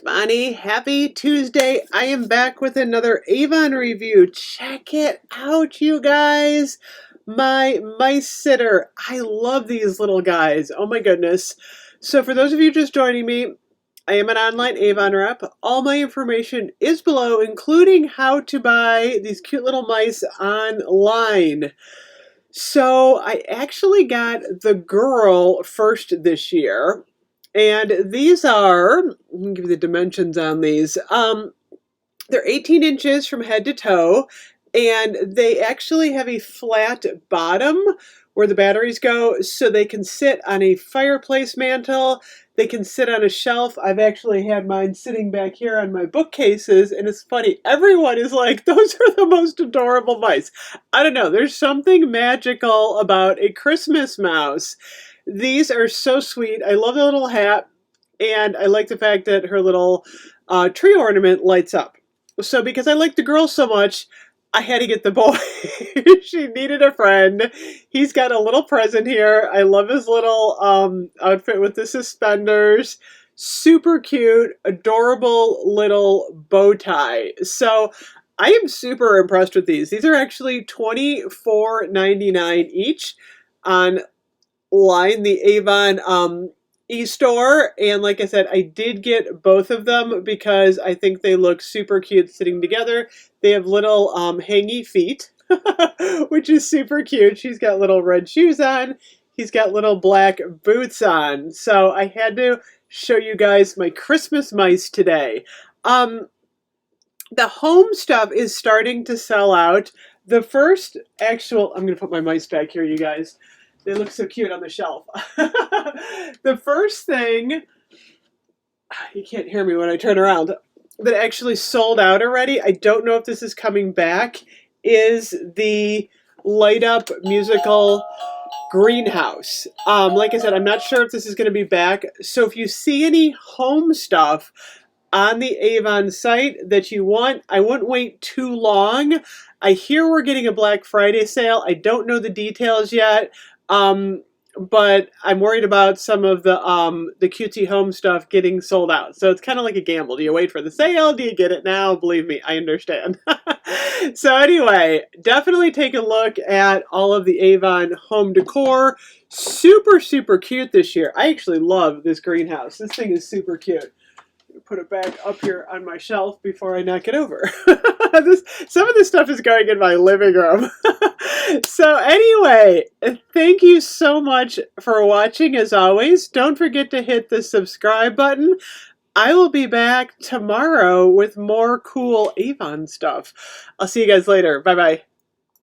Bonnie, happy Tuesday. I am back with another Avon review. Check it out, you guys. My mice sitter. I love these little guys. Oh my goodness. So for those of you just joining me, I am an online Avon rep. All my information is below, including how to buy these cute little mice online. So I actually got the girl first this year. And these are, let me give you the dimensions on these. They're 18 inches from head to toe, and they actually have a flat bottom where the batteries go, so they can sit on a fireplace mantle. They can sit on a shelf. I've actually had mine sitting back here on my bookcases, and it's funny. Everyone is like, those are the most adorable mice. I don't know. There's something magical about a Christmas mouse. These are so sweet. I love the little hat, and I like the fact that her little tree ornament lights up. So because I like the girl so much, I had to get the boy. She needed a friend. He's got a little present here. I love his little outfit with the suspenders. Super cute, adorable little bow tie. So I am super impressed with these. These are actually $24.99 each on the Avon e-store, and like I said, I did get both of them because I think they look super cute sitting together. They have little hangy feet, which is super cute. She's got little red shoes on. He's got little black boots on. So I had to show you guys my Christmas mice today. The home stuff is starting to sell out. The first actual, I'm going to put my mice back here, you guys. They look so cute on the shelf. The first thing, you can't hear me when I turn around, that actually sold out already, I don't know if this is coming back, is the light up musical greenhouse. Like I said, I'm not sure if this is going to be back. So if you see any home stuff on the Avon site that you want, I wouldn't wait too long. I hear we're getting a Black Friday sale. I don't know the details yet. But I'm worried about some of the cutesy home stuff getting sold out. So it's kind of like a gamble. Do you wait for the sale? Do you get it now? Believe me, I understand. So anyway, definitely take a look at all of the Avon home decor. Super, super cute this year. I actually love this greenhouse. This thing is super cute. Put it back up here on my shelf before I knock it over. Some of this stuff is going in my living room. So anyway, thank you so much for watching as always. Don't forget to hit the subscribe button. I will be back tomorrow with more cool Avon stuff. I'll see you guys later. Bye-bye.